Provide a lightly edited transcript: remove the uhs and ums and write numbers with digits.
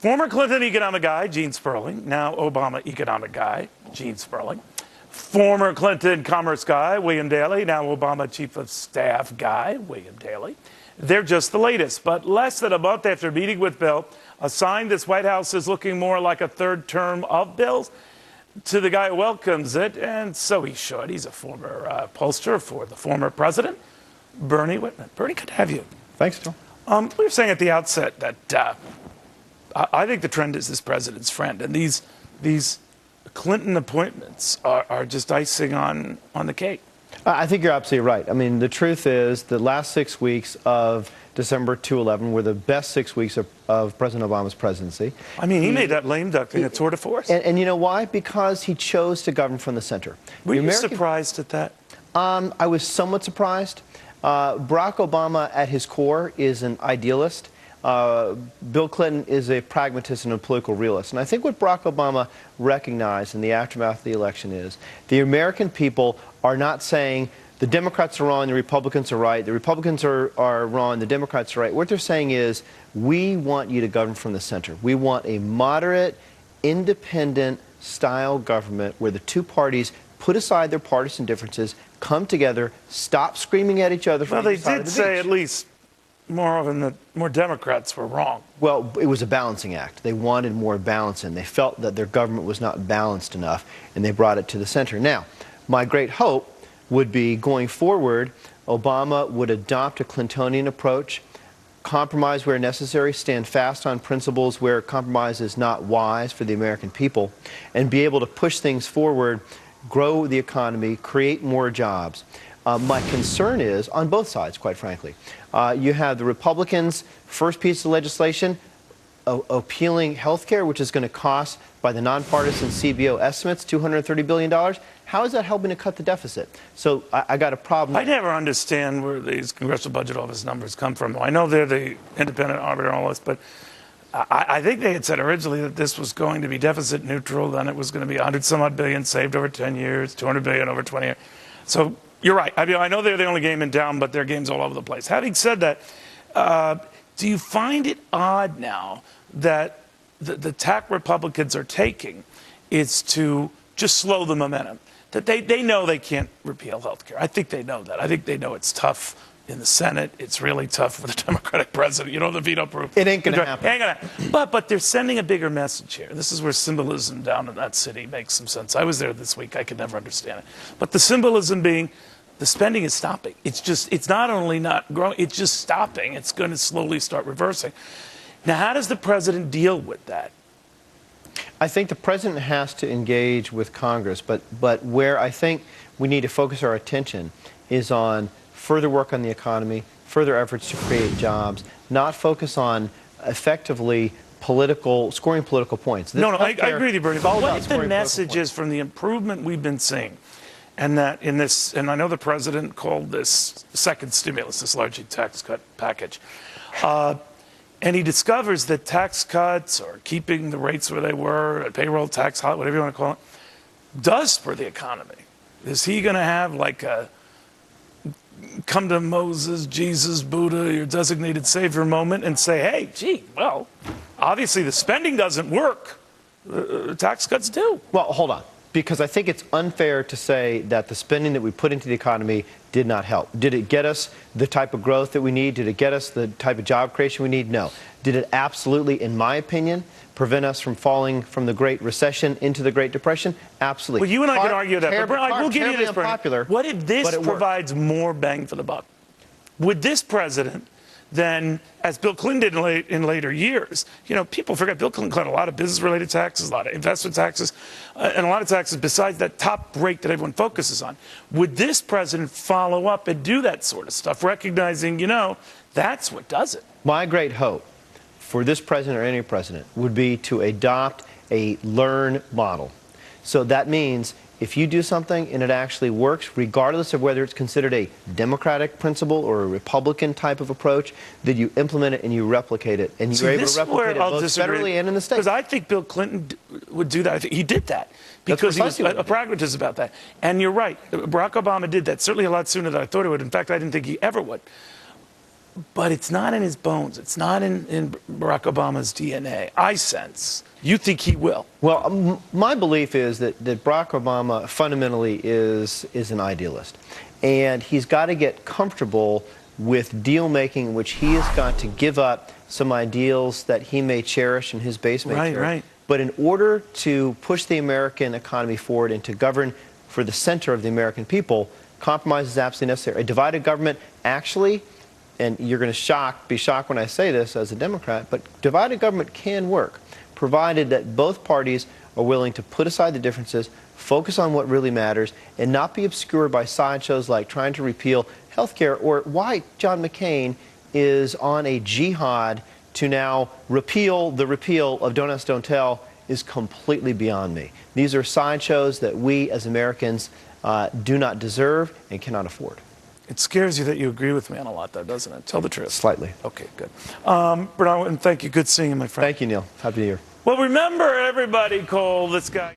Former Clinton economic guy, Gene Sperling. Now Obama economic guy, Gene Sperling. Former Clinton commerce guy, William Daley. Now Obama chief of staff guy, William Daley. They're just the latest. But less than a month after meeting with Bill, a sign this White House is looking more like a third term of Bill's, to the guy who welcomes it, and so he should. He's a former pollster for the former president, Bernie Whitman. Bernie, good to have you. Thanks, Joe. We were saying at the outset that I think the trend is this president's friend, and these Clinton appointments are just icing on the cake. I think you're absolutely right. I mean, the truth is the last 6 weeks of December 2011 were the best 6 weeks of President Obama's presidency. I mean, he made that lame duck thing a tour de force. And you know why? Because he chose to govern from the center. Were you surprised at that? I was somewhat surprised. Barack Obama, at his core, is an idealist. Bill Clinton is a pragmatist and a political realist. And I think what Barack Obama recognized in the aftermath of the election is the American people are not saying the Democrats are wrong, the Republicans are right, the Republicans are wrong, the Democrats are right. What they're saying is, we want you to govern from the center. We want a moderate, independent style government where the two parties put aside their partisan differences, come together, stop screaming at each other. Well, they did say at least more often that more Democrats were wrong. Well, it was a balancing act. They wanted more balance in. They felt that their government was not balanced enough, and they brought it to the center. Now, my great hope would be going forward, Obama would adopt a Clintonian approach, compromise where necessary, stand fast on principles where compromise is not wise for the American people, and be able to push things forward, grow the economy, create more jobs. My concern is, on both sides, quite frankly, you have the Republicans' first piece of legislation, repealing health care, which is going to cost, by the nonpartisan CBO estimates, $230 billion. How is that helping to cut the deficit? So I got a problem. I never understand where these Congressional Budget Office numbers come from. I know they're the independent arbiter and all this, but I think they had said originally that this was going to be deficit neutral, then it was going to be 100-some-odd billion saved over 10 years, 200 billion over 20 years. So you're right. I mean, I know they're the only game in town, but their game's all over the place. Having said that, do you find it odd now that the tack Republicans are taking is to just slow the momentum? That they know they can't repeal health care. I think they know that. I think they know it's tough in the Senate. It's really tough for the Democratic president. You know, the veto proof. It ain't going to happen. Ain't gonna happen. But they're sending a bigger message here. This is where symbolism down in that city makes some sense. I was there this week. I could never understand it. But the symbolism being the spending is stopping. It's not only not growing, it's just stopping. It's going to slowly start reversing. Now, how does the president deal with that? I think the president has to engage with Congress, but where I think we need to focus our attention is on further work on the economy, further efforts to create jobs, not focus on effectively scoring political points. I agree with you, Bernie. But what if the message is from the improvement we've been seeing, and that in this, and I know the president called this second stimulus, this largely tax cut package, and he discovers that tax cuts or keeping the rates where they were, payroll tax, whatever you want to call it, does spur the economy. Is he going to have like a come to Moses, Jesus, Buddha, your designated savior moment and say, hey, gee, well, obviously the spending doesn't work. The tax cuts do. Well, hold on. Because I think it's unfair to say that the spending that we put into the economy did not help. Did it get us the type of growth that we need? Did it get us the type of job creation we need? No. Did it absolutely, in my opinion, prevent us from falling from the Great Recession into the Great Depression? Absolutely. Well, you and I can argue that. But I will give you this, Bernie. What if this provides more bang for the buck? Would this president then, as Bill Clinton did in later years, you know, people forget Bill Clinton cut a lot of business-related taxes, a lot of investment taxes, and a lot of taxes besides that top rate that everyone focuses on. Would this president follow up and do that sort of stuff, recognizing, you know, that's what does it? My great hope for this president or any president would be to adopt a learn model. So that means if you do something and it actually works, regardless of whether it's considered a Democratic principle or a Republican type of approach, that you implement it and you replicate it. And you're able to replicate it both federally and in the states. Because I think Bill Clinton would do that. I think he did that because he was a pragmatist about that. And you're right. Barack Obama did that, certainly a lot sooner than I thought he would. In fact, I didn't think he ever would. but it's not in his bones. It's not in Barack Obama's DNA. I sense. You think he will? Well, my belief is that Barack Obama fundamentally is an idealist. And he's got to get comfortable with deal-making in which he has got to give up some ideals that he may cherish and his base may cherish. Right. But in order to push the American economy forward and to govern for the center of the American people, compromise is absolutely necessary. A divided government actually, and you're going to be shocked when I say this as a Democrat, but divided government can work, provided that both parties are willing to put aside the differences, focus on what really matters, and not be obscured by sideshows like trying to repeal health care, or why John McCain is on a jihad to now repeal the repeal of Don't Ask, Don't Tell is completely beyond me. These are sideshows that we as Americans do not deserve and cannot afford. It scares you that you agree with me on a lot, though, doesn't it? Tell the truth. Slightly. Okay, good. Bernard, and thank you. Good seeing you, my friend. Thank you, Neil. Happy New Year. Well, remember, everybody, Cole, this guy.